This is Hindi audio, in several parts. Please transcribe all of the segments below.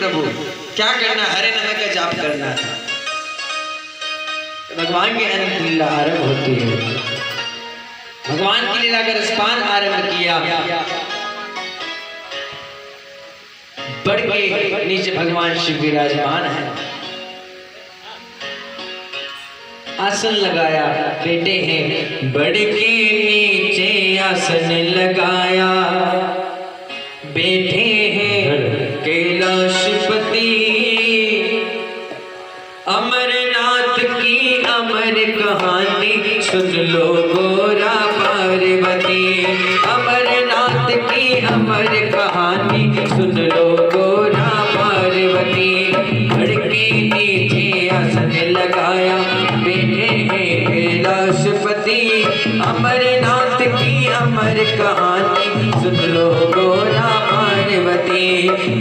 प्रभु क्या करना, हरे नाम का जाप करना था। भगवान की अनंत लीला आरंभ होती है। भगवान की लीला का रसपान आरंभ किया। बढ़ के नीचे भगवान शिव विराजमान है। आसन लगाया, बेटे हैं बढ़ के नीचे आसन लगाया, बैठे हैं कैलाशपति, अमरनाथ की अमर कहानी सुन लो गोरा पार्वती, अमरनाथ की अमर कहानी सुन लो गोरा पार्वती। बढ़ के नीचे आसन लगाया, बैठे हैं कैलाशपति, अमरनाथ की अमर कहानी सुन लो गोरा पार्वती।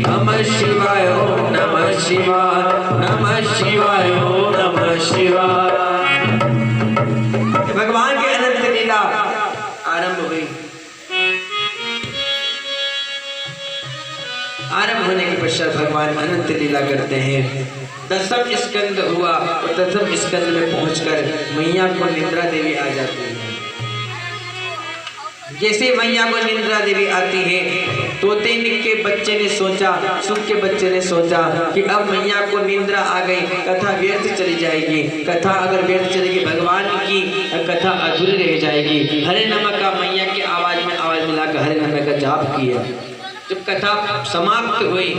नमः शिवाय ओम नमः शिवाय, नमः शिवाय ओम नमः शिवाय। भगवान की अनंत लीला आरंभ हुई। आरंभ होने के पश्चात भगवान अनंत लीला करते हैं। दसम स्कंद हुआ और दसम स्कंद में पहुंचकर मैया को निद्रा देवी आ जाती है। जैसे मैया को निद्रा देवी आती है, तोते के बच्चे ने सोचा, सुख के बच्चे ने सोचा कि अब मैया को निद्रा आ गई, कथा व्यर्थ चली जाएगी। कथा अगर व्यर्थ चलेगी, भगवान की कथा अधूरी रह जाएगी। हरे नमः का मैया की आवाज में आवाज मिलाकर हरे नमः का जाप किया। जब कथा समाप्त हुई,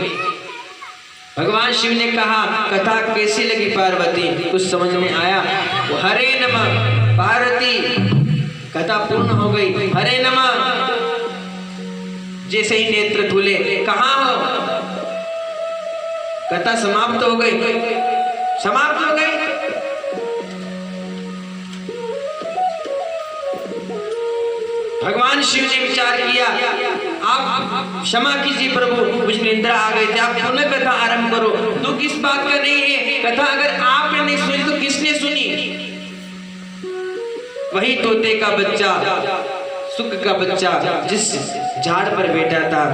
भगवान शिव ने कहा कथा कैसी लगी पार्वती? कुछ समझ में आया? वो हरे नमः पार्वती, कथा पूर्ण हो गई। हरे नमः जैसे ही नेत्र खुले, कहाँ हो? कथा समाप्त हो गई, समाप्त हो गई। भगवान शिव ने विचार किया, आप क्षमा कीजिए प्रभु, मुझे निद्रा आ गई थी, आप पुनः कथा आरंभ करो। तो किस बात का नहीं है? कथा अगर आपने नहीं सुनी तो किसने सुनी? वही तोते का बच्चा, सुख का बच्चा जिस झाड़ पर बैठा था,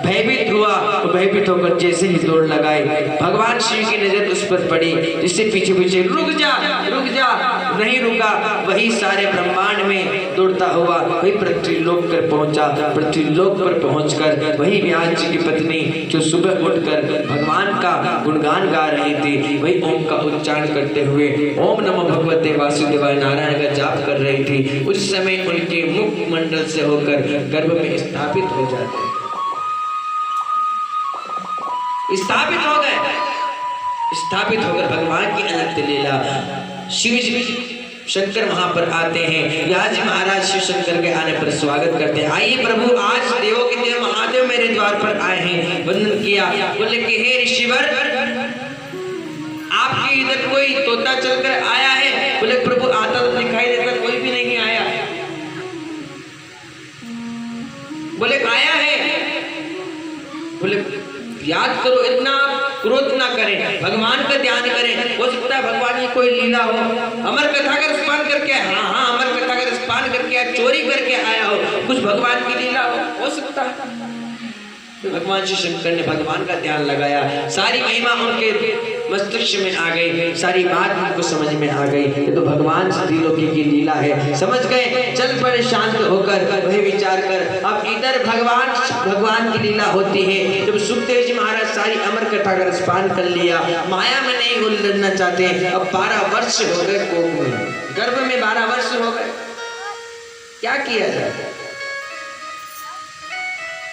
भयभीत हुआ तो भयभीत होकर जैसे ही दौड़ लगाए, भगवान शिव की नजर उस पर पड़ी, जिससे पीछे पीछे रुक जा, रुक जा, नहीं रुका। वही सारे ब्रह्मांड में दौड़ता हुआ वही पृथ्वीलोक पर पहुंचा। पृथ्वीलोक पर पहुंचकर वही व्यास जी की पत्नी जो सुबह उठकर भगवान का गुणगान गा रही थी, वही ओम का उच्चारण करते हुए ओम नमो भगवते वासुदेवाय नारायण का जाप कर रही थी। उस समय उनके मुख मंडल से होकर गर्भ में स्थापित हो जाते, स्थापित हो गए। स्थापित होकर भगवान की अनंत लीला, शिव जी शंकर वहां पर आते हैं। व्यास महाराज शिव शंकर के आने पर स्वागत करते हैं। आइए प्रभु, आज देवों के देव महादेव मेरे द्वार पर आए हैं। वंदन किया, बोले कि हे ऋषिवर, आपके इधर कोई तोता चलकर आया है? बोले प्रभु आता तो दिखाई देता, कोई भी नहीं आया। बोले आया है? बोले याद करो, इतना क्रोध ना करें, भगवान का ध्यान करें। हो सकता है भगवान की कोई लीला हो, अमर कथा का रसपान करके, हाँ अमर कथा का रसपान करके, चोरी करके आया हो, कुछ भगवान की लीला हो सकता है। तो भगवान श्री शंकर ने भगवान का ध्यान लगाया, सारी महिमा उनके मस्तिष्क में आ गई, सारी बात उनको समझ में आ गई। ये तो भगवान त्रिलोकी की लीला है, समझ गए। चल पड़े शांत होकर, वही विचार कर। अब इधर भगवान की लीला होती है। जब सुखदेव जी महाराज सारी अमर कथा का रसपान कर लिया, माया में नहीं उलझना चाहते। अब 12 वर्ष हो गए कोख में, गर्भ में 12 वर्ष हो गए, क्या किया जाए?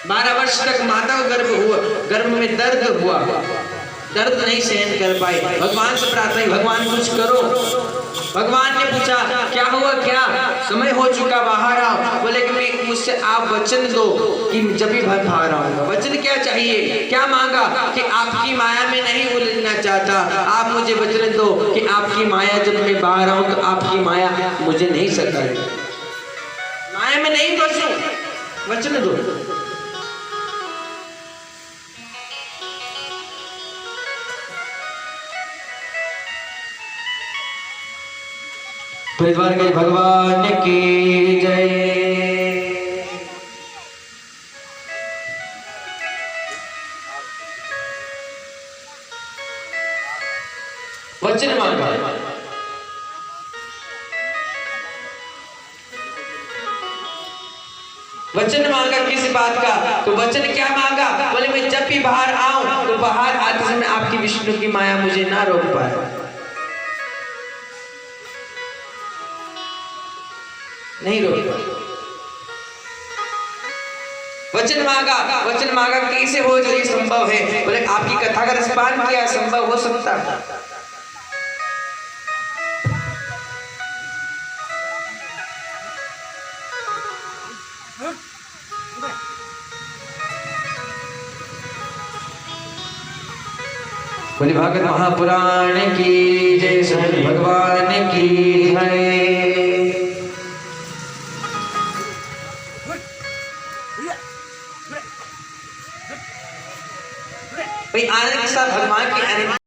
12 वर्ष तक माता को गर्भ में दर्द हुआ, दर्द नहीं सहन कर पाए। भगवान से प्रार्थना, भगवान कुछ करो। भगवान ने पूछा क्या हुआ, क्या समय हो चुका, बाहर आओ। बोले कि मुझसे आप वचन दो कि जब भी बाहर आऊंगा। वचन क्या चाहिए, क्या मांगा? कि आपकी माया में नहीं उलझना चाहता, आप मुझे वचन दो कि आपकी माया जब मैं बाहर आऊं तो आपकी माया मुझे नहीं सताए, माया में नहीं फंसूं, वचन दो। भगवान की जय। वचन मांगा, वचन मांगा किस बात का? तो वचन क्या मांगा? बोले मैं जब भी बाहर आऊं तो बाहर आते समय आपकी विष्णु की माया मुझे ना रोक पाए, नहीं रोक पाए। वचन मांगा, वचन मांगा कैसे हो जो ये संभव है? बोले आपकी कथा का रसपान किया, संभव हो सकता है। बोले भागवत महापुराण की जय, सद्गुरु भगवान की जय। भाई आनंद के साथ भगवान की